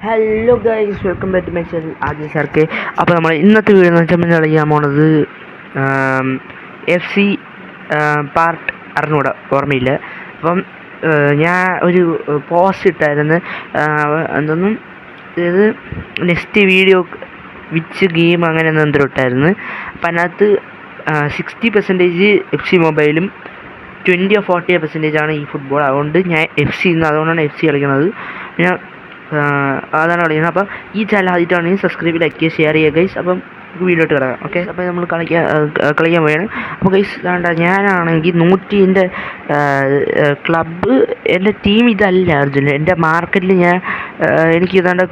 Hello guys, welcome back to my channel ആദ്യ സാർക്ക്. അപ്പോൾ നമ്മൾ ഇന്നത്തെ വീഡിയോ എന്ന് വെച്ചാൽ കളിക്കാൻ പോണത് FC പാർട്ട് അറിഞ്ഞൂടെ, ഓർമ്മയില്ല. അപ്പം ഞാൻ ഒരു പോസ്റ്റ് ഇട്ടായിരുന്നു, എന്തൊന്നും ഇത് നെക്സ്റ്റ് വീഡിയോ വിച്ച് ഗെയിം അങ്ങനെ എന്തെങ്കിലും ഇട്ടായിരുന്നു. അപ്പം അതിനകത്ത് 60% FC മൊബൈലും 20-40% ആണ് ഈ ഫുട്ബോൾ. അതുകൊണ്ട് ഞാൻ അതുകൊണ്ടാണ് FC കളിക്കുന്നത്. ഞാൻ അതാണ് കളിക്കുന്നത്. അപ്പം ഈ ചാനൽ ആദ്യമായിട്ടാണെങ്കിൽ സബ്സ്ക്രൈബ്, ലൈക്ക് ചെയ്യുക, ഷെയർ ചെയ്യുക ഗൈസ്. അപ്പം വീഡിയോ ഇട്ട് കിടക്കാം. ഓക്കെ, അപ്പോൾ നമ്മൾ കളിക്കാൻ പോയാണ്. അപ്പോൾ ഗൈസ് വേണ്ട, ഞാനാണെങ്കിൽ 100 ക്ലബ്ബ് എൻ്റെ ടീം ഇതല്ല അർജുൻ. എൻ്റെ മാർക്കറ്റിൽ എനിക്ക് ഏതാണ്ട്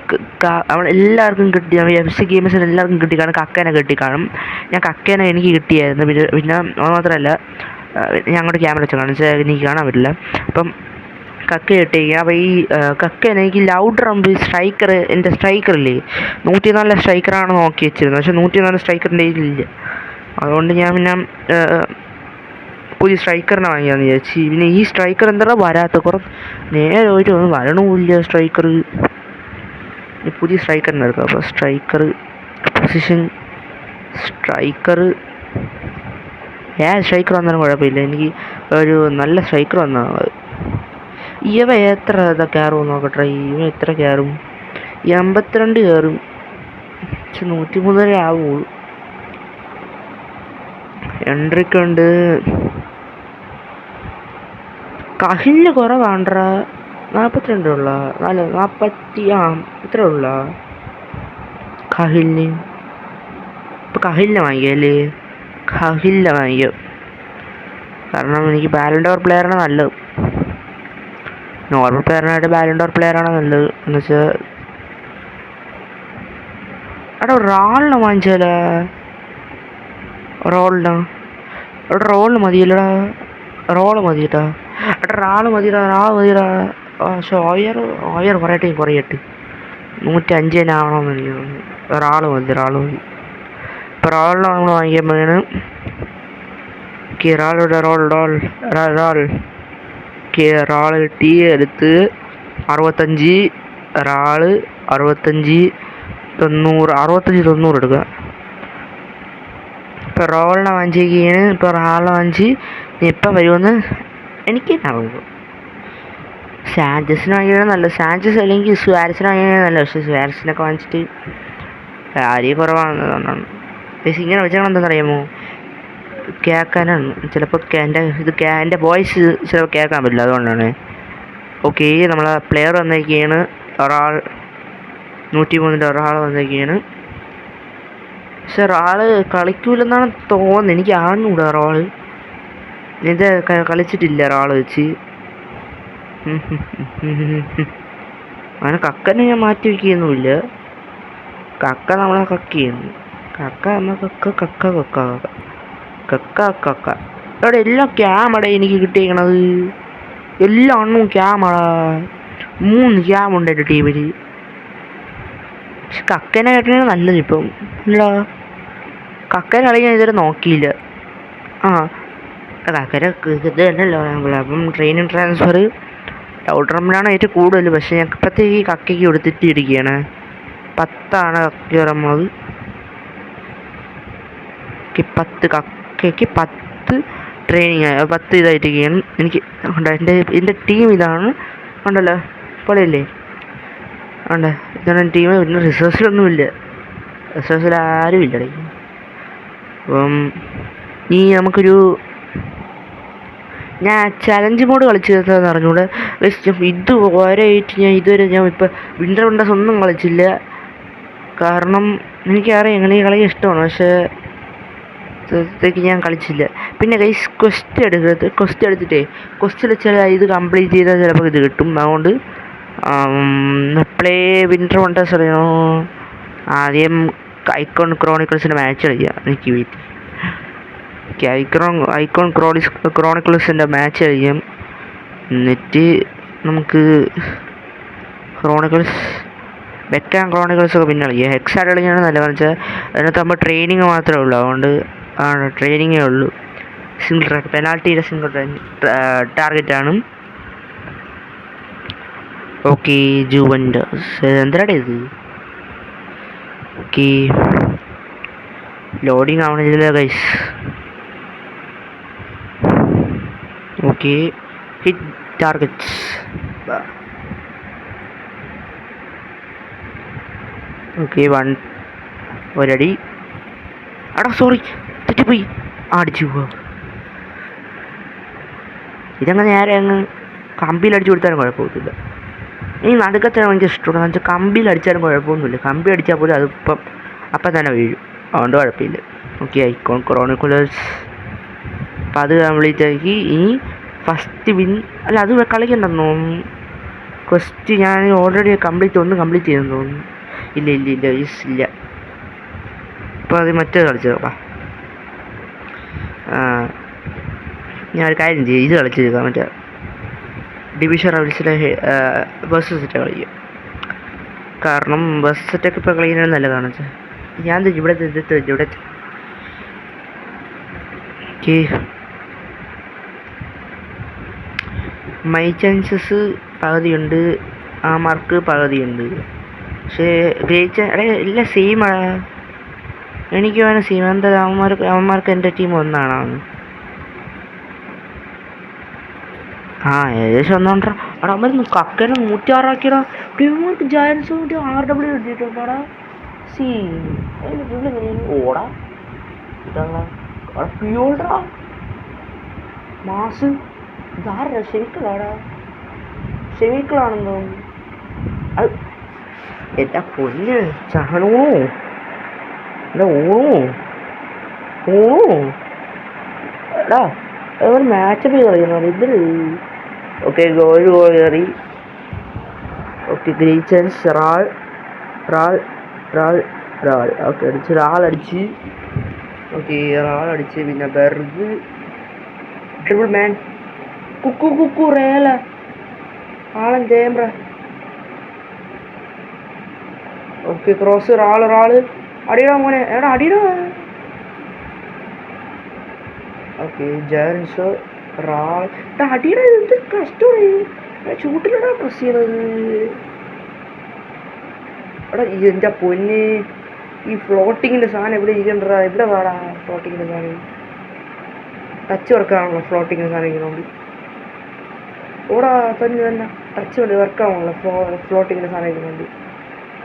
എല്ലാവർക്കും കിട്ടി, FC ഗെയിംസിന് എല്ലാവർക്കും കിട്ടിക്കാണും. കക്കേനെ കിട്ടിക്കാണും. കക്കേനെ എനിക്ക് കിട്ടിയായിരുന്നു. പിന്നെ അത് മാത്രമല്ല, ഞാൻ അങ്ങോട്ട് ക്യാമറ വെച്ച് കാണിച്ചാൽ എനിക്ക് കാണാൻ പറ്റില്ല. അപ്പം കക്ക കിട്ടിയിരിക്കുക. അപ്പോൾ ഈ കക്കേനെ എനിക്ക് ലൗഡർ സ്ട്രൈക്കർ, എൻ്റെ സ്ട്രൈക്കറില്ലേ 104 സ്ട്രൈക്കറാണ് നോക്കി വെച്ചിരുന്നത്. പക്ഷേ 104 സ്ട്രൈക്കറിൻ്റെ ഇല്ല. അതുകൊണ്ട് ഞാൻ പിന്നെ പുതിയ സ്ട്രൈക്കറിനെ വാങ്ങിയാന്ന് വിചാരിച്ചു. പിന്നെ ഈ സ്ട്രൈക്കർ എന്താ വരാത്ത, നേരെ പോയിട്ട് ഒന്നും വരണമില്ല സ്ട്രൈക്കർ. പുതിയ സ്ട്രൈക്കറിനെ എടുക്കാം. അപ്പോൾ സ്ട്രൈക്കർ പൊസിഷൻ, സ്ട്രൈക്കർ സ്ട്രൈക്കർ വന്നാലും കുഴപ്പമില്ല. എനിക്ക് ഒരു നല്ല സ്ട്രൈക്കർ വന്നാൽ ഇവ എത്ര കയറും നോക്കട്ടെ. ഇവ എത്ര കയറും? 82 കയറും. പക്ഷെ 103 ആവുള്ളൂ. എൻട്രിക്കുണ്ട്. കഹില് കുറവാണ്ട്ര. 42 ഉള്ള 40 ഇത്ര ഉള്ള കഹിലിന്. ഇപ്പം കഹിലിനെ വാങ്ങിക്കല്ലേ? കഹിലിനെ വാങ്ങിക്കും. കാരണം എനിക്ക് ബാലൻഡോർ പ്ലെയറാണ് നല്ലത്. നോർമൽ പ്ലെയറിനായിട്ട് ബാലൻഡോർ പ്ലെയറാണ് നല്ലത്. എന്ന് വെച്ചാൽ അവിടെ റോളിനെ വാങ്ങിച്ചാലോ? റോളിന് മതിയല്ലടാ. റോള് മതിയട്ടാ. റാള് മതിയടാ. പക്ഷെ ഓയർ കുറയട്ടെ. 105 തന്നെ ആവണമെന്ന് എനിക്ക് തോന്നുന്നു. റാള് മതി. ഇപ്പോൾ റോളിനെ നമ്മൾ വാങ്ങിക്കുമ്പോഴാണ് റാള് കിട്ടി. എടുത്ത് 65 റാള് 65 90 എടുക്കുക. ഇപ്പോൾ റോളിനെ വാങ്ങിച്ചിരിക്കുകയാണ്. ഇപ്പോൾ റാളിനെ വാങ്ങിച്ച് ഇപ്പം വരുമെന്ന് എനിക്ക് അറിയുള്ളൂ. സാഞ്ചസിന് വാങ്ങിയാണ് നല്ലത്. സാഞ്ചസ് അല്ലെങ്കിൽ സ്വാരസിന് വാങ്ങിയാണ് നല്ലത്. പക്ഷേ സ്വാരസിനൊക്കെ വാങ്ങിച്ചിട്ട് കാര്യം കുറവാണെന്നുള്ളതാണ്. പക്ഷേ ഇങ്ങനെ വെച്ചാൽ എന്താണെന്നറിയാമോ, കേൾക്കാനാണ് ചിലപ്പോൾ എൻ്റെ വോയിസ് ചിലപ്പോൾ കേൾക്കാൻ പറ്റില്ല. അതുകൊണ്ടാണ്. ഓക്കെ, നമ്മളെ പ്ലെയർ വന്നിരിക്കുകയാണ്. 103 ഒരാൾ വന്നിരിക്കുകയാണ്. പക്ഷെ ഒരാള് കളിക്കൂലെന്നാണ് തോന്നുന്നത്. എനിക്ക് അറിഞ്ഞൂടാ. ഇത് കളിച്ചിട്ടില്ല ഒരാള് വെച്ച്. അങ്ങനെ കക്കനെ ഞാൻ മാറ്റി വയ്ക്കുകയൊന്നുമില്ല. കക്ക നമ്മളെ കക്കയാണ്. കക്ക അവിടെ എല്ലാം ക്യാമറ എനിക്ക് കിട്ടിയിരിക്കണത്. എല്ലാ എണ്ണവും ക്യാമറ. 3 ക്യാമുണ്ട് എൻ്റെ ടീമിൽ. പക്ഷെ കക്കനെ കേട്ടാണ് നല്ലത്. ഇപ്പം ഇല്ല, കക്കനെ കളിക്കാൻ ഇതുവരെ നോക്കിയില്ല. കക്കനെ ഇത് തന്നെയല്ലോ. അപ്പം ട്രെയിനിങ് ട്രാൻസ്ഫർ ഔട്ട്റമ്മിലാണ് ഏറ്റവും കൂടുതൽ. പക്ഷേ ഞങ്ങൾക്ക് ഇപ്പോഴത്തേക്ക് കക്കയ്ക്ക് കൊടുത്തിട്ട് ഇരിക്കുകയാണ്. 10 കക്ക ഇറങ്ങുന്നത്. 10 കക്കയ്ക്ക് 10 ട്രെയിനിങ് 10 ഇതായിട്ടിരിക്കുകയാണ്. എനിക്ക് എൻ്റെ ടീം ഇതാണ്. ഉണ്ടല്ലോ, പൊളിയല്ലേ? ഇതാണ് ടീം. പിന്നെ റിസോഴ്സിലൊന്നുമില്ല. റിസോഴ്സിൽ ആരുമില്ല. അപ്പം ഞാൻ ചലഞ്ച് മോഡ് കളിച്ചു തീർത്തതെന്ന് അറിഞ്ഞൂടെ. ഇതുവരെ ഞാൻ ഇപ്പോൾ വിൻ്റർ വണ്ടേഴ്സ് ഒന്നും കളിച്ചില്ല. കാരണം എനിക്കറിയാം എങ്ങനെ ഈ കളി ഇഷ്ടമാണ്. പക്ഷേ ഞാൻ കളിച്ചില്ല. പിന്നെ ഗൈസ് ക്വസ്റ്റ് എടുത്തിട്ടേ വെച്ചാൽ ഇത് കംപ്ലീറ്റ് ചെയ്താൽ ചിലപ്പോൾ ഇത് കിട്ടും. അതുകൊണ്ട് പ്ലേ വിൻ്റർ വണ്ടേഴ്സ് അറിയണോ? ആദ്യം ഐക്കോൺ ക്രോണിക്കിൾസിൻ്റെ മാച്ച് കളിക്കുക. എനിക്ക് വീട്ടിൽ ഐക്കോൺ ക്രോണിക്കിൾസിൻ്റെ മാച്ച് കളിക്കും. എന്നിട്ട് നമുക്ക് വെക്കാൻ ക്രോണിക്കിൾസൊക്കെ പിന്നെ കളിക്കുക. ഹെക്സാഡ് കളിക്കാണ് നല്ലതെന്ന് വെച്ചാൽ അതിനകത്ത് നമ്മൾ ട്രെയിനിങ് മാത്രമേ ഉള്ളൂ. അതുകൊണ്ട് ട്രെയിനിങ്ങേ ഉള്ളൂ. സിംഗിൾ ട്രാക്ക് പെനാൽറ്റിയുടെ സിംഗിൾ ടാർഗറ്റാണ്. ഓക്കെ ജുവൻഡസ് എന്താടാ ഇത്? ഓക്കെ ലോഡിങ് ആവണില്ല guys. Okay hit targets. Okay ഒരടി. എടാ സോറി തെറ്റിപ്പോയി. അടിച്ചു പോവാ. ഇതങ്ങനെ നേരെ അങ്ങ് കമ്പിയിൽ അടിച്ചു കൊടുത്താലും കുഴപ്പമൊന്നുമില്ല. ഈ നടുക്കത്താണ് എനിക്ക് ഇഷ്ടമുള്ളത്. എന്ന് വെച്ചാൽ കമ്പിയിൽ അടിച്ചാലും കുഴപ്പമൊന്നുമില്ല. കമ്പി അടിച്ചാൽ പോലും അപ്പം തന്നെ വീഴും. അതുകൊണ്ട് കുഴപ്പമില്ല. Okay icon chroniclers. അപ്പം അത് കംപ്ലീറ്റ് ആക്കി. ഇനി ഫസ്റ്റ് വിൻ അല്ല അത് കളിക്കണ്ടെന്ന് തോന്നുന്നു. ക്വസ്റ്റ് ഞാൻ ഓൾറെഡി കംപ്ലീറ്റ് ചെയ്തെന്ന് തോന്നുന്നു. ഇല്ല ഇല്ല. അപ്പോൾ അത് മറ്റേ കളിച്ചേക്കാം. ഞാൻ ഒരു കാര്യം ചെയ്യും, ഇത് കളിച്ചേക്കാം. മറ്റേ ഡിവിഷൻ റൗണ്ട്സിലെ ബസ് സെറ്റ് കളിക്കും. കാരണം ബസ് സെറ്റൊക്കെ ഇപ്പോൾ കളിക്കുന്നത് നല്ലതാണ് വെച്ചാൽ. ഞാൻ ഇവിടെ ഓക്കെ മൈ ചാൻസസ് പകുതിയുണ്ട്, ആ മാർക്ക് പകുതിയുണ്ട്. പക്ഷേ ഗ്രേറ്റ് എല്ലാം സെയിമാണ്. എനിക്ക് വേണം സെയിം. എന്താ അവന്മാർക്ക് എൻ്റെ ടീം ഒന്നാണ്. ആ ഏകദേശം ഒന്നോണ്ടോ. അവിടെ അമ്മ കക്കനെ 106 ടീമുകൾക്ക് ജയൻസ് വേണ്ടി RW എഴുതിയിട്ടുണ്ടാടാ. സി ഓടാ പിയോടാ മാസ്. ഇതാരാ? ഷെമിക്കളാണെന്ന് തോന്നുന്നു. അത് എൻ്റെ പൊന്ന് ചാണോ എടാ എടാ ഒരു മാച്ചപ്പ് കളിക്കണം ഇതിൽ. ഓക്കെ ഗോൾ കയറി. ഓക്കെ ഗ്രീച്ചൻസ് റാൾ ഓക്കെ അടിച്ച്. ഓക്കെ റാളടിച്ച്. പിന്നെ ബെർഗ് ട്രിപ്പിൾ മാൻ കുക്കു റേല ആളൻ ജയംബ്ര. ഓക്കെ ക്രോസ് റാള് അടിയടാ മോനെ. എടാ അടിയടാ. Okay giants റാൾ അടിയടാ. എന്ത് കഷ്ടമാണ് ചൂട്ടിലടാ പ്രസ് ചെയ്യണത്. എടാ എൻ്റെ പൊന്ന് ഈ ഫ്ലോട്ടിങ്ങിൻ്റെ സാധനം എവിടെ ഇരിക്കണ്ടാ? എവിടെ വേടാ ഫ്ലോട്ടിങ്ങിൻ്റെ സാധനം? ടച്ച് വർക്കാണല്ലോ ഫ്ലോട്ടിങ്ങിൻ്റെ സാധനം ഇരിക്കണമെങ്കിൽ. ഓടാ തന്നെ ടച്ച് വേണ്ടി വർക്കാണല്ലോ ഫ്ലോട്ടിങ്ങിൻ്റെ സാധനം ഇരിക്കണമെങ്കിൽ.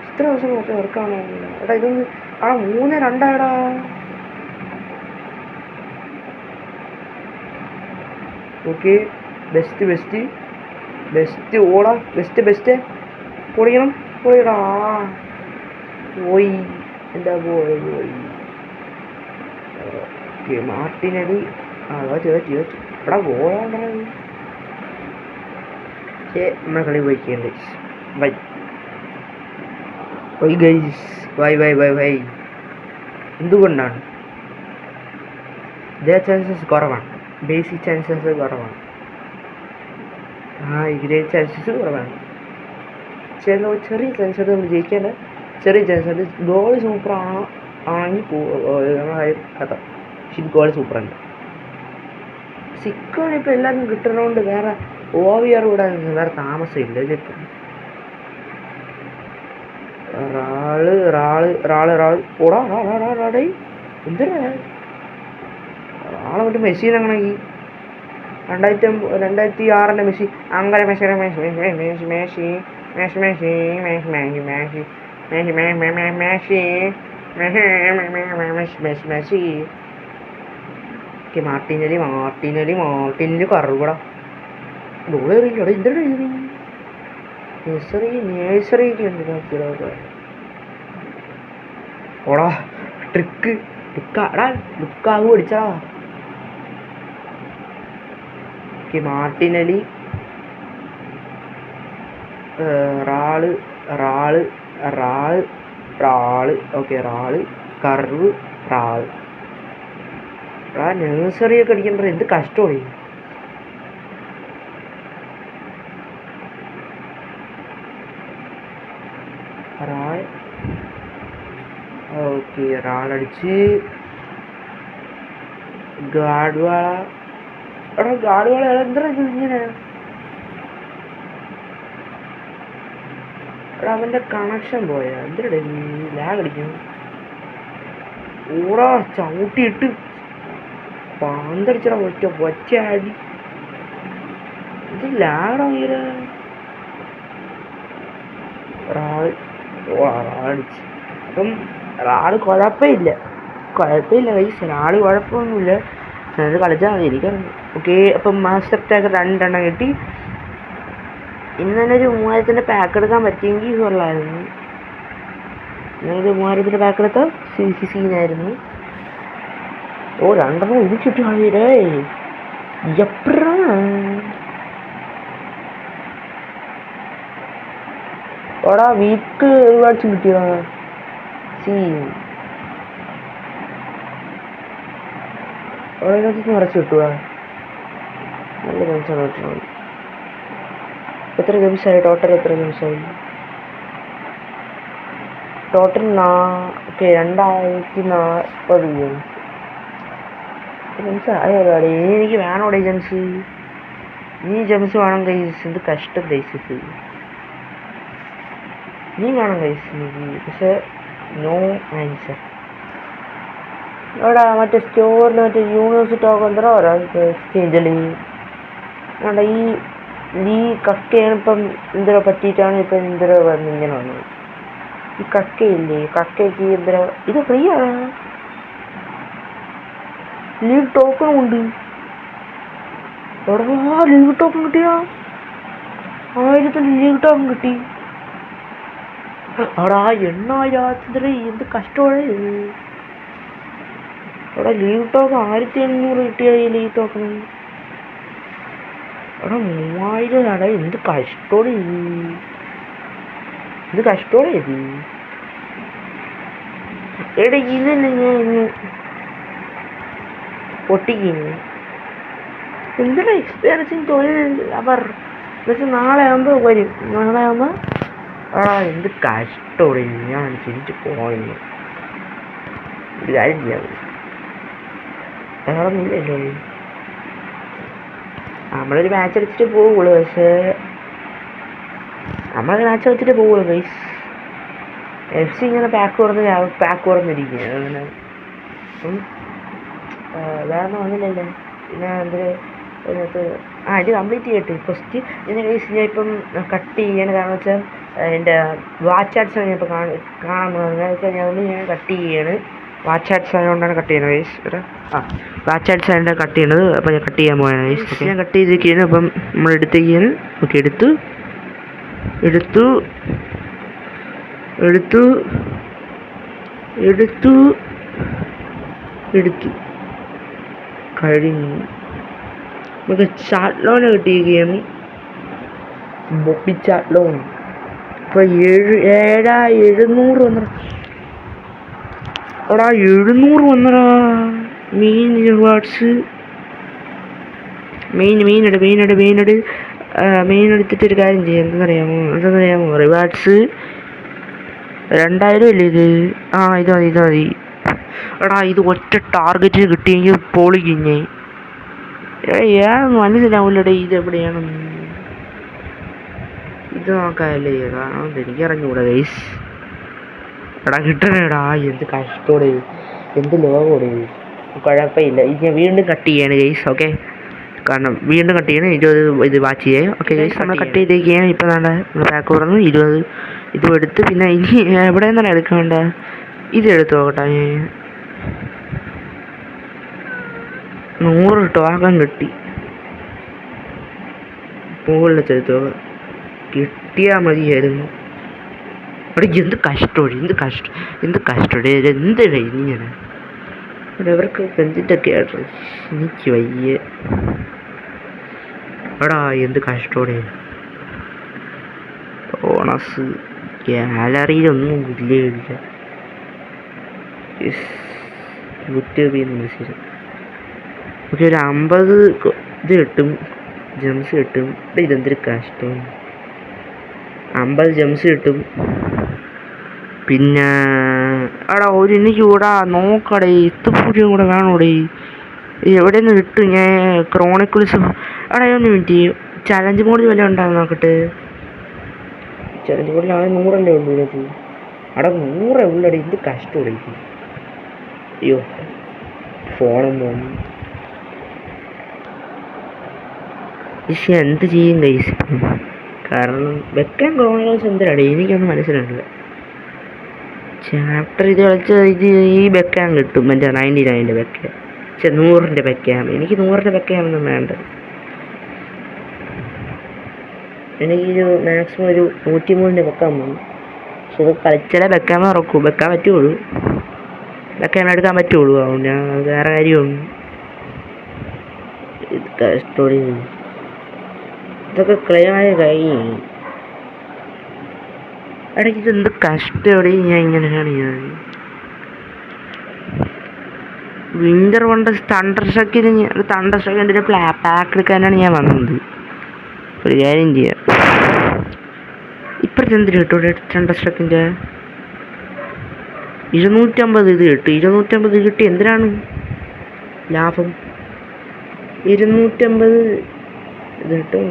ഇത്ര ദിവസം നോക്കി വർക്കാണോ? എടാ ഇതൊന്ന് 3-2 ഓക്കെ ബെസ്റ്റ് ഓടാ. ബെസ്റ്റ് പൊളിയടാ. പോയി എന്താ പോയി. Okay Martinelli. എടാ ഗോളാണ്ടാ. നമ്മളെ കളി പോയിക്കണ്ട്. ബൈ എന്തുകൊണ്ടാണ് ഇതേ ചാൻസസ് കുറവാണ്. ബേസിക് ചാൻസസ് കുറവാണ്. ഗ്രേറ്റ് ചാൻസസ് കുറവാണ്. ചെറിയ ചാൻസ് നമ്മൾ ജയിക്കേണ്ട ചെറിയ ചാൻസ്. ഗോൾ സൂപ്പറാണോ ആണെങ്കിൽ കഥ. പക്ഷെ ഗോൾ സൂപ്പറുണ്ട്. സിക്കോൺ ഇപ്പോൾ എല്ലാവർക്കും കിട്ടുന്നതുകൊണ്ട് വേറെ OVR വിടാൻ വേറെ താമസമില്ല. ഇതിപ്പം റാള് ഓടാ എന്തിനാ റാളെ മറ്റേ മെഷീനാണെങ്കിൽ 2006 മെസ്സി അങ്ങനെ മെസ്സി. മാർട്ടിനലി കറുകൂടാ ഗോൾ എറിയടാ. എന്തിനാ നേഴ്സറിയൊക്കെ ഉണ്ട്. ഓടാ ലുക്കാവ് അടിച്ചാ. മാർട്ടിനലി റാള് ഓക്കെ കർവ് നേഴ്സറിയൊക്കെ അടിക്കണ്ട. എന്ത് കഷ്ടമാണ്. ഓക്കെ റാളടിച്ച്. ഗാഡ്വാള എന്താ ഇത് ഇങ്ങനെ? എടാ അവൻ്റെ കണക്ഷൻ പോയാ എന്തിനാ ലാഗ് അടിക്കും ഊറാ ചവിട്ടിയിട്ട് പാന്തടിച്ചടാ ഒറ്റ അടി ഇത് ലാഗടാ ഭയങ്കര റാടിച്ച് അപ്പം റാട് കുഴപ്പമില്ല കൈസ് റാട് കുഴപ്പമൊന്നുമില്ല അത് കളിച്ചാൽ മതി എനിക്കറിയാം ഓക്കെ അപ്പം മാസ്റ്റർ ടാക്ക് 2 എണ്ണം കിട്ടി ഇന്ന് തന്നെ ഒരു 3000-ൻ്റെ പാക്ക് എടുക്കാൻ പറ്റിയെങ്കിൽ കൊള്ളായിരുന്നു ഞാനൊരു 3000-ൻ്റെ പാക്ക് എടുത്ത സീനായിരുന്നു ഓ 2 എണ്ണം ഇടിച്ചിട്ട് കളിയടേ എപ്പഴാ ഓടാ വീക്ക് ഒരുപാട് കിട്ടിയോ ഓടൊക്കെ നിറച്ച് കിട്ടുക നല്ല ഗെയിംസാണ് കിട്ടുന്നത് എത്ര ഗെയിംസായി ടോട്ടൽ എത്ര ഗെയിംസായി ടോട്ടൽ ഓക്കെ 2040 ഗെയിംസ് ആയോടെ എനിക്ക് വേണോടെ ജെംസ് നീ ജെംസ് വേണം ഗൈസ് എന്ത് കഷ്ടം ഗൈസ് നീ വേണം ഗൈസ് എനിക്ക് പക്ഷെ നോ ആൻസർ അവിടെ മറ്റേ സ്റ്റോറിൽ മറ്റേ യൂണിവേഴ്സിറ്റി ഒക്കെ എന്തോ എക്സ്ചേഞ്ചിൽ അവിടെ ഈ കക്കയാണ് ഇപ്പം എന്തോ പറ്റിയിട്ടാണ് ഇപ്പം എന്തോ വന്ന് ഇങ്ങനെ വന്നത് ഈ കക്കയില്ലേ കക്കയ്ക്ക് എന്തോ ഇത് ഫ്രീ ആണ് ലീവ് ടോക്കൺ ഉണ്ട് എവിടെയാ ലീവ് ടോക്കൺ കിട്ടിയാ 1000 ലീവ് ടോക്കൺ കിട്ടി അവിടെ 8000 എന്ത് കഷ്ടമാണ് അവിടെ ലീവ് ടോക്കൺ 1800 കിട്ടിയ ഈ ലീവ് ടോക്കൺ അവിടെ 3000 അട എന്ത് കഷ്ടോടെ ഇത് കഷ്ടോടെ ഇത് എടാ ഇതന്നെ ഞാൻ ഇന്ന് പൊട്ടിക്കുന്നു എന്തൊരു എക്സ്പീരിയൻസിങ് തൊഴിൽ അവർ എന്നുവെച്ചാൽ നാളെ ആകുമ്പോൾ വരും നാളെ ആകുമ്പോൾ എന്ത് കഷ്ടോടെ ഞാൻ ചിരിച്ച് പോയിരുന്നു ഒരു കാര്യം ചെയ്യാം വേറെ ഒന്നുമില്ലല്ലോ നമ്മളൊരു മാച്ച് കളിച്ചിട്ട് പോവുള്ളൂ പക്ഷേ നമ്മളൊരു മാച്ച് കളിച്ചിട്ട് പോവുള്ളൂ ഗൈസ് FC ഇങ്ങനെ പാക്ക് കുറഞ്ഞിരിക്കുക അങ്ങനെ വേറെ വന്നില്ലല്ലോ പിന്നെ എന്തൊരു അതിനകത്ത് ഇത് കംപ്ലീറ്റ് ചെയ്യട്ടെ ഫസ്റ്റ് ഇതിന് ഗൈസ് ഞാൻ ഇപ്പം കട്ട് ചെയ്യാണ് കാരണം വെച്ചാൽ എൻ്റെ വാച്ച് ആഡ്സ് ഞാൻ ഇപ്പോൾ കാണാൻ പോകുന്നത് ഞാൻ കട്ട് ചെയ്യാണ് വാച്ച് ആഡ്സ് ആയതുകൊണ്ടാണ് കട്ട് ചെയ്യുന്നത് ഗൈസ് വാച്ച് ആഡ്സ് ആയതുകൊണ്ട് കട്ട് ചെയ്യണത് അപ്പോൾ ഞാൻ കട്ട് ചെയ്യാൻ പോയാണ് ഗൈസ് ഓക്കെ ഞാൻ കട്ട് ചെയ്തിരിക്കുകയാണ് അപ്പം നമ്മൾ എടുത്തേക്കാണ് ഓക്കെ എടുത്തു കഴിഞ്ഞു നമുക്ക് ചാറ്റ് ലോൺ കിട്ടിയിരിക്കുകയാണ് ബൊബി ചാറ്റ് ലോൺ ഇപ്പോൾ 7,700 വന്ന എടാ 700 വന്നടാ മെയിൻ റിവാർഡ്സ് മെയിൻ എടുത്തിട്ടൊരു കാര്യം ചെയ്യാം എന്തെന്നറിയാമോ റിവാർഡ്സ് 2000 അല്ലേ ഇത് ഇത് മതി എടാ ഇത് ഒറ്റ ടാർഗറ്റ് കിട്ടിയെങ്കിൽ പൊളിക്കിഞ്ഞേ മനസ്സിലാവില്ലടേ ഇത് എവിടെയാണെന്ന് ഇത് നോക്കാമല്ലേ കാരണം എനിക്ക് അറിഞ്ഞൂടാ ഗൈസ് എടാ കിട്ടണേടാ എന്ത് കഷ്ടോടെ എന്ത് ലോകോടെ കുഴപ്പമില്ല ഇത് ഞാൻ വീണ്ടും കട്ട് ചെയ്യാണ് ഗൈസ് ഓക്കെ കാരണം വീണ്ടും കട്ട് ചെയ്യണം 20 ഇത് വാച്ച് ചെയ്യാം ഓക്കെ ഗൈസ് നമ്മൾ കട്ട് ചെയ്തേക്കാണ് ഇപ്പം വേണ്ട പാക്ക് തുറന്ന് 20 ഇതും എടുത്ത് പിന്നെ ഇനി എവിടെ നിന്നാണ് എടുക്കേണ്ട ഇത് എടുത്ത് നോക്കട്ടെ 100 ടോക്കൺ കിട്ടി മുകളിൽ എടുത്ത് നോക്കാം കിട്ടിയാൽ മതിയായിരുന്നു അവിടെ എന്ത് കഷ്ടോടെ എന്തിനാ ഇങ്ങനെ അവിടെ അവർക്ക് എന്തിൻ്റെയൊക്കെ ആയിട്ട് എനിക്ക് വയ്യ എടാ എന്ത് കഷ്ടോടെ ബോണസ് ഗാലറിയിലൊന്നും ഇല്ല യൂട്യൂബിൽ നിന്ന് മെസ്സേജ് ഓക്കെ ഒരു 50 ഇത് കിട്ടും ജംസ് കിട്ടും ഇതെന്തൊരു കഷ്ടം 50 ജംസ് കിട്ടും പിന്നെ എടാ എനിക്ക് കൂടെ നോക്കടേ ഇത്തുപൂരിയും കൂടെ വേണോടേ എവിടെ നിന്ന് കിട്ടും ഞാൻ ക്രോണിക്കിൾസ് എടാ 1 മിനിറ്റ് ചലഞ്ച് മോഡ് വല്ല ഉണ്ടാകും നോക്കട്ടെ ചലഞ്ച് കൂടുതൽ ആകെ 100 ഉള്ളൂ ഇതിനകത്ത്. അവിടെ 100 ഉള്ളടി, എന്ത് കഷ്ടം. അയ്യോ ഫോണൊന്നും വന്നു. പക്ഷെ എന്ത് ചെയ്യും ഗൈസ്, കാരണം വെക്കാൻ ക്രോണോസ് എന്തിനാണ് എനിക്കൊന്നും മനസ്സിലായില്ല. ചാപ്റ്റർ ഇത് കളിച്ച് ഇത് ഈ വെക്കാൻ കിട്ടും എൻ്റെ 99 വെക്കാൻ. പക്ഷെ 100 വെക്കാം. എനിക്ക് 100 വെക്കാനൊന്നും വേണ്ട. എനിക്കൊരു മാക്സിമം ഒരു 103 വെക്കാൻ പോകും. പക്ഷെ ഇത് കളിച്ചാലേ വെക്കാൻ ഉറക്കൂ, വെക്കാൻ പറ്റുള്ളൂ, വെക്കാൻ എടുക്കാൻ പറ്റുള്ളൂ. അതുകൊണ്ട് ഞാൻ വേറെ കാര്യമൊന്നും ഇത് കഷ്ടോടി. ഇതൊക്കെ ക്ലിയറായ കഴിഞ്ഞു. ഇടയ്ക്ക് ഇതെന്ത് കഷ്ടോടെ ഞാൻ ഇങ്ങനെയാണ്. ഞാൻ വിൻ്റർ വണ്ടർ തണ്ടർ ഷക്കിന് തണ്ടർ ഷക്കിൻ്റെ പാക്ക് എടുക്കാനാണ് ഞാൻ വന്നത്. ഒരു കാര്യം ചെയ്യാം, ഇപ്പോഴത്തെ എന്തിനു കിട്ടും തണ്ടർ ഷക്കിൻ്റെ 250 ഇത് കിട്ടും. 250 കിട്ടി എന്തിനാണ് ലാഭം? 250 ഇത് കിട്ടും.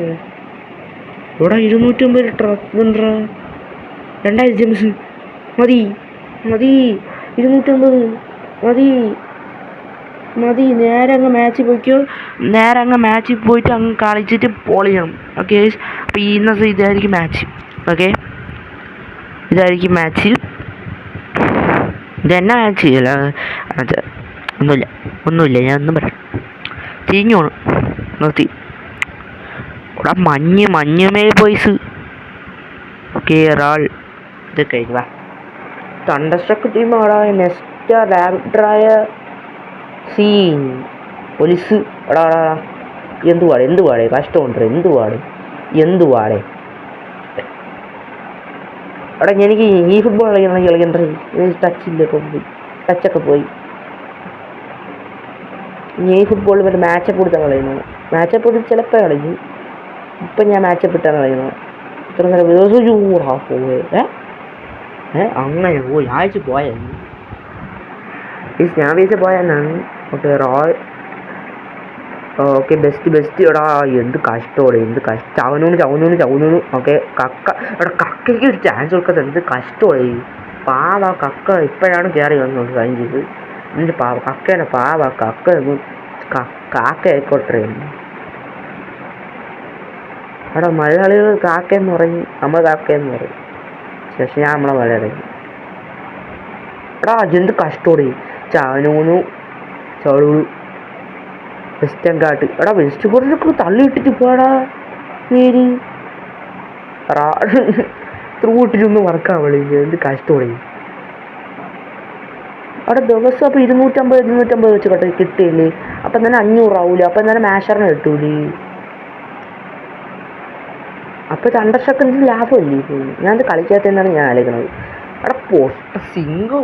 ഇവിടെ 250 ട്രക്ക് 2000 ജെംസ് മതി. 250 മതി. നേരെ അങ്ങ് മാച്ചിൽ പോയിക്കോ. നേരെ അങ്ങ് മാച്ചിൽ പോയിട്ട് അങ്ങ് കളിച്ചിട്ട് പൊളിയണം. ഓക്കെ, അപ്പോൾ ഇന്നത്തെ ഇതായിരിക്കും മാച്ച്. ഓക്കെ, ഇതായിരിക്കും മാച്ച്. ഇതെന്നാ മാച്ച് ചെയ്യല, അത് ഒന്നുമില്ല ഞാൻ ഒന്നും പറയാം. തിരിഞ്ഞോണം നിർത്തി. ഇവിടെ മഞ്ഞുമേ ബോയ്സ്. ഓക്കെ, ഒരാൾ ഇത് കഴിഞ്ഞ തണ്ടർസ്ട്രക്ക് ടീം അവിടെ നെക്സ്റ്റ് റാപ്റ്ററായ സീൻ പോലീസ്. എടാ എന്തുവാടേ കഷ്ടമുണ്ട്. എന്തുവാടേ എടാ, എനിക്ക് ഈ ഫുട്ബോൾ കളിക്കണ്ട. ടച്ചില്ല, ഇപ്പം ടച്ചൊക്കെ പോയി. ഈ ഫുട്ബോളിൽ മറ്റേ മാച്ചപ്പ് കൊടുത്താണ് കളിക്കുന്നത്. മാച്ചപ്പ് കൊടുത്ത് ചിലപ്പോൾ കളിക്കും. ഇപ്പം ഞാൻ മാച്ചപ്പ് ഇട്ടാണ് കളിക്കുന്നത്. ഇത്ര നേരം വേറെ പോയേ അങ്ങനെ പോയി ആഴ്ച പോയായിരുന്നു. ഞാൻ വീഴ്ച പോയെന്നാണ്. Okay, okay best. എടാ എന്ത് കഷ്ടോടെ, ചവനൂന്ന്. ഓക്കെ, കക്കയ്ക്ക് ഒരു ചാൻസ് കൊടുക്കാത്ത എന്ത് കഷ്ടോടെ. പാവ കക്ക ഇപ്പോഴാണ് കയറി വന്നത് സൈൻ ചെയ്ത്. എന്നിട്ട് കക്കേനെ കാക്കയായിക്കോട്ടെ. എടാ മലയാളികൾ കാക്കയെന്ന് പറയും, നമ്മൾ കാക്കയെന്ന് പറയും. പക്ഷെ ഞാൻ നമ്മളെ മലയാളി. എടാ എന്ത് കഷ്ടോടെ. ചവനൂന്നു വെസ്റ്റേൺ കാട്ട്. എടാ വെസ്റ്റ് കോർട്ടിലൊക്കെ തള്ളിയിട്ടിട്ട് പോടാ പേര് ത്രൂ ഇട്ടിട്ടൊന്നും വർക്കാൻ വിളിക്കുക. എന്ത് കഷ്ടോടെ. അവിടെ ദിവസം അപ്പോൾ 250 വെച്ച് കിട്ടിയില്ലേ. അപ്പം തന്നെ 500 ആവൂല. അപ്പം തന്നെ മാഷറിന് കിട്ടൂലേ. അപ്പോൾ തണ്ടർഷക്കിന് ലാഭമല്ലേ ഇപ്പോൾ. ഞാനത് കളിക്കാത്തതെന്നാണ് ഞാൻ ആലോചിക്കുന്നത്. അവിടെ പൊട്ട സിംഗോ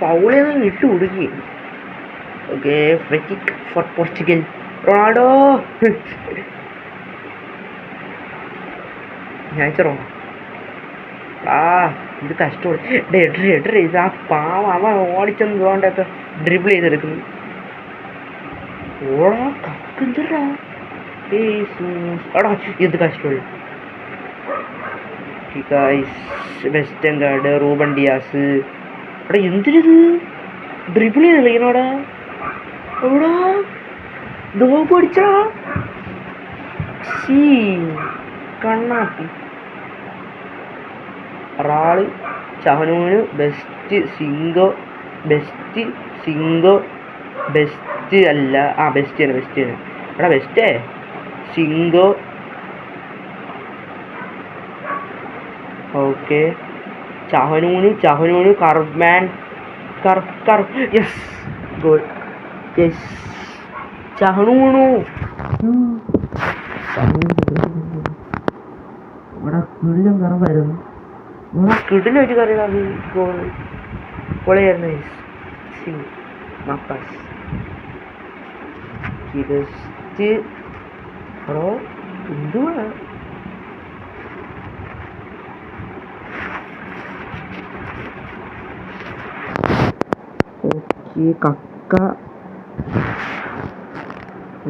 ഫൗളിൽ ഇട്ട് കൊടുക്കുക. Okay, free kick for Portugal. Ronaldo ഞായച്ചറോ. ഇത് കഷ്ടമാണ്. ഇത് ആ പാവ അവൻ ഓടിച്ചെന്ന് പോകണ്ടൊക്കെ ഡ്രിബിൾ ചെയ്തെടുക്കുന്നു. ഓടാ കക്കെന്തരാ എടാ എന്ത് കഷ്ടമാണ്. Western guard Reuben Diaz. എടാ എന്തിനത് ഡ്രിബിൾ ചെയ്ത് കളിക്കണോടാ. എവിടാ ദോപ്പ് അടിച്ചാ കണ്ണാപ്പി. റാള് ചഹനൂന് ബെസ്റ്റ് അല്ല. ബെസ്റ്റ് തന്നെ. എടാ ബെസ്റ്റേ സിംഗോ. ഓക്കെ, ചഹനൂന് കർമാൻ യെസ് ഗോൾ. യെസ് ചഹനൂണു. ഇവിടെ കിടിലും കറവായിരുന്നു. കിടിലൊരു കറിയാണ് ഗോൾ. പൊളിയായിരുന്നു. മപ്പാസ് എന്തുവാ കക്ക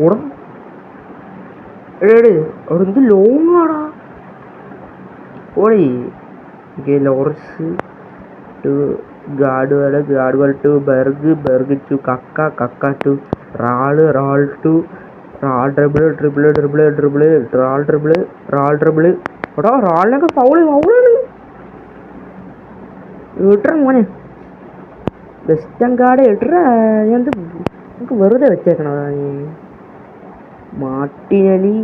ഓടാ. അവിടെ എന്ത് ലോങ്ങാടാ. ഓടി ലോറസ് to Gvardiol to Berg to Kaka to Raul to dribble എടാ റാളിനൊക്കെ ഫൗളാണ് ഇട്ട മോനെ വെസ്റ്റേൺ കാർഡ് ഇട്ട ഞാൻ നമുക്ക് വെറുതെ വെച്ചേക്കണോ മാർട്ടിനലി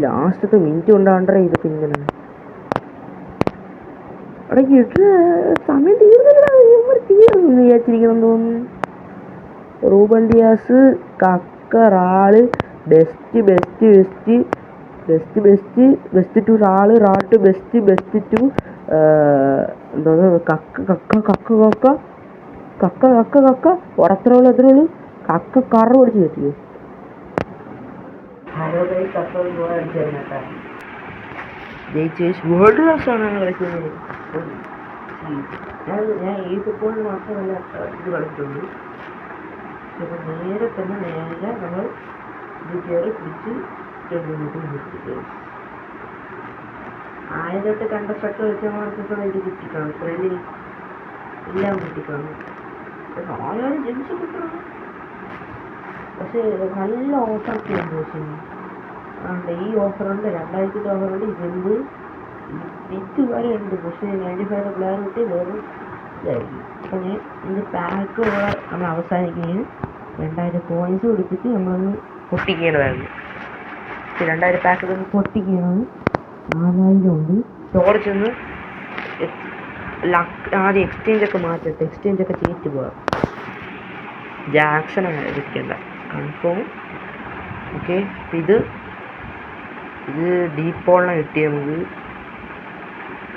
ലാസ്റ്റത്തെ മിനിറ്റ് കൊണ്ടാണ്ടേ ഇതൊക്കെ ഇങ്ങനെ അവിടെ ഇട്ട സമയം തീർന്നു വിചാരിച്ചിരിക്കണം തോന്നുന്നു. Ruben Dias Kaka Raul best to Raul to best to എന്തോ കക്ക എത്രയുള്ളൂ കക്ക കറ പിടിച്ച് കെട്ടിയോ. വേൾഡ് ക്ലാസ്സാണ് കളിക്കുന്നത്. ഞാൻ ഈ ഫുട്ബോളിൽ മാത്രമല്ല ഇത് കളിച്ചിട്ടുണ്ട്. നേരെ നമ്മൾ ഇത് കയറി പിടിച്ച് ആയതൊട്ട് കണ്ട ഷട്ട് വെച്ചമാർക്കൊക്കെ ഇത് കിട്ടിക്കാണും. ഇത്രയും എല്ലാം കിട്ടിക്കാണും. ആയാലും ജനിച്ച് കിട്ടണം. പക്ഷേ നല്ല ഓഫറൊക്കെ ഉണ്ട്. പക്ഷേ ഈ ഓഫറുണ്ട്, 2000 ഓഫറുണ്ട്, ഇതുണ്ട്, നെറ്റ് വരെ ഉണ്ട്. പക്ഷേ 95 പ്ലെയർ കിട്ടി വേറെ ഇതായിരിക്കും. അപ്പം ഞാൻ ഇതിൻ്റെ പാക്ക് നമ്മൾ അവസാനിക്കുകയും 2000 കോയിൻസ് കൊടുത്തിട്ട് നമ്മളൊന്ന് പൊട്ടിക്കേണ്ടതായിരുന്നു. 2000 പാക്ക് ഒന്ന് പൊട്ടിക്കുകയാണ്. 4000 ഉണ്ട്. സ്റ്റോറേജ് ഒന്ന് ആദ്യം എക്സ്ചേഞ്ചൊക്കെ മാറ്റട്ടെ. എക്സ്ചേഞ്ചൊക്കെ ചെയ്തിട്ട് പോകാം. ജാക്സണാണ് എടുക്കേണ്ട കൺഫേം. ഓക്കെ, ഇത് ഡീപ്പോളിനെ കിട്ടി നമുക്ക്.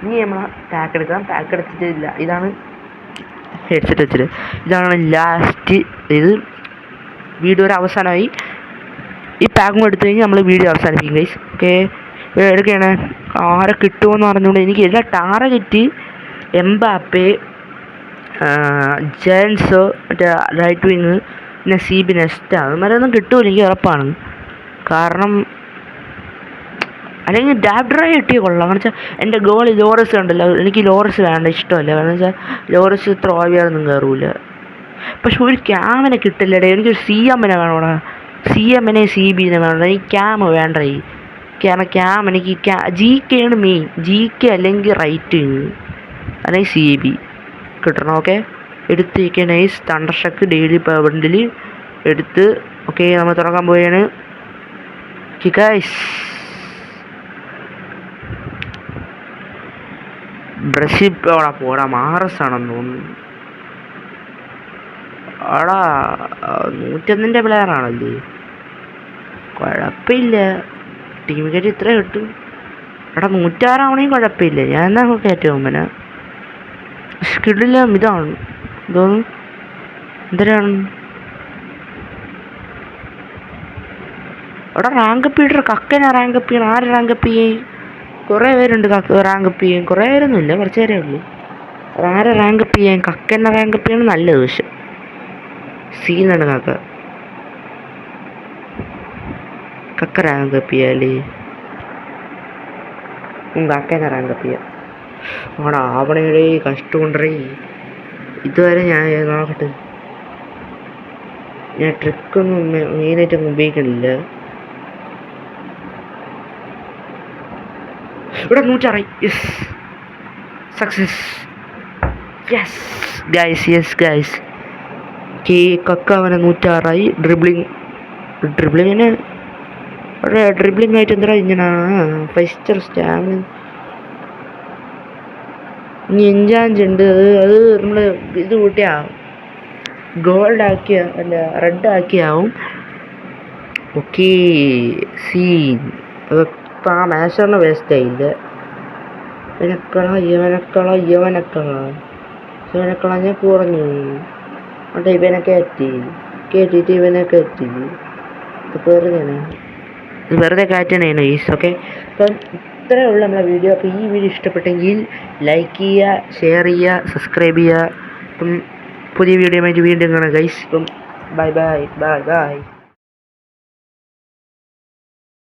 ഇനി നമ്മൾ പാക്ക് എടുക്കാം. പാക്ക് എടുത്തിട്ടില്ല. ഇതാണ് ഹെഡ്സെറ്റ് വെച്ചിട്ട് ഇതാണ് ലാസ്റ്റ്. ഇത് വീഡിയോ ഒരു അവസാനമായി. ഈ പാക്കും എടുത്തു കഴിഞ്ഞാൽ നമ്മൾ വീഡിയോ അവസാനിപ്പിക്കും ഗൈസ്. ഓക്കെ, എടുക്കുകയാണ്. ആരെ കിട്ടുമെന്ന് പറഞ്ഞുകൊണ്ട് എനിക്ക് എല്ലാ ടാർഗറ്റ് എംബാപ്പെ, ജെൻസോ, മറ്റേ റൈറ്റ് വിങ്, പിന്നെ CB നെസ്റ്റ അതുമാരൊന്നും കിട്ടുമല്ലോ എനിക്ക് ഉറപ്പാണ്. കാരണം അല്ലെങ്കിൽ ഡാബ്ഡ്രൈ കിട്ടിയ കൊള്ളാം. കാരണം വെച്ചാൽ എൻ്റെ ഗോൾ ലോറസ് ഉണ്ടല്ലോ, എനിക്ക് ലോറസ് വേണ്ട, ഇഷ്ടമല്ല. കാരണം വെച്ചാൽ ലോറസ് ഇത്ര ഓവിയാറൊന്നും കയറൂല. പക്ഷെ ഒരു ക്യാമിനെ കിട്ടില്ലടേ. എനിക്കൊരു CM വേണോടാ. CM CB വേണം. എനിക്ക് ക്യാം വേണ്ട. കാരണം ക്യാം എനിക്ക് GK ആണ് മെയിൻ. GK അല്ലെങ്കിൽ റൈറ്റ് വിങ് അല്ലെങ്കിൽ CB കിട്ടണം. ഓക്കെ, എടുത്തിരിക്കുക. നൈസ് തണ്ടർഷക്ക് ഡെയിലി ബണ്ടിൽ എടുത്ത്. ഓക്കെ, നമ്മൾ തുറക്കാൻ പോയാണ്. ഗൈസ്, ബ്രസീൽ പോടാ മാറസാണെന്ന് തോന്നുന്നു. ആടാ 101 പ്ലെയറാണല്ലേ, കുഴപ്പമില്ല. ടീം കയറ്റി ഇത്ര കിട്ടും. എടാ 106 ആവണമെങ്കിൽ കുഴപ്പമില്ല. ഞാൻ എന്നാ കയറ്റും പിന്നെ സ്കിഡില്ല. ഇതാണ് ഇതൊന്നും എന്തിനാണ് എടാ റാങ്ക് അപ്പ് ചെയ്തിട്ട് കക്കനാ റാങ്ക് അപ്പ് ചെയ്യണം. ആര് റാങ്ക് അപ്പ് ചെയ്യേ? കുറേ പേരുണ്ട് റാങ്ക് അപ്പ് ചെയ്യാൻ. കുറേ പേരൊന്നുമില്ല, കുറച്ച് പേരേ ഉള്ളൂ. ആരെ റാങ്ക് അപ്പ് ചെയ്യാൻ? കക്കനെ റാങ്ക് അപ്പ് ചെയ്യണം നല്ലത്. പക്ഷെ സീനാണ് കക്ക റാങ്ക് അപ്പ് ചെയ്യാല്ലേ. കക്കനെ റാങ്ക് അപ്പ് ചെയ്യാം. അവിടെ ആവണേ കഷ്ടമുണ്ടേ. ഇതുവരെ ഞാൻ നോക്കട്ടെ. ഞാൻ ട്രിക്കൊന്നും മെയിനായിട്ടൊന്നും ഉപയോഗിക്കണില്ല. ഇവിടെ 106. Yes, success. Yes guys. കക്ക അവനെ 106. ഡ്രിബ്ലിങ്ങിന് ഡ്രിബ്ലിംഗ് ആയിട്ട് എന്താ ഇങ്ങനെ 5 സ്റ്റാർ സ്റ്റാമിന. ഇനി എൻജാഞ്ച് ഉണ്ട്. അത് നമ്മൾ ഇത് കൂട്ടിയാ ഗോൾഡ് ആക്കിയ അല്ല റെഡ് ആക്കിയാവും. Okay, scene. ഇപ്പം ആ മാഷറിന് വേസ്റ്റ് ആയില്ല. ഇവനക്കള ഞാൻ കുറഞ്ഞു. എന്നിട്ട് ഇവനെ കയറ്റിയിട്ട് ഇവനെ കയറ്റി. വെറുതെ കാറ്റണേനു ഈസ്. ഓക്കെ, അപ്പം ഇത്രയേ ഉള്ളൂ നമ്മളെ വീഡിയോ. അപ്പോൾ ഈ വീഡിയോ ഇഷ്ടപ്പെട്ടെങ്കിൽ ലൈക്ക് ചെയ്യുക, ഷെയർ ചെയ്യുക, സബ്സ്ക്രൈബ് ചെയ്യുക. അപ്പം പുതിയ വീഡിയോ ആയിട്ട് വീണ്ടും കാണാം ഗൈസ്. ഇപ്പം ബൈ.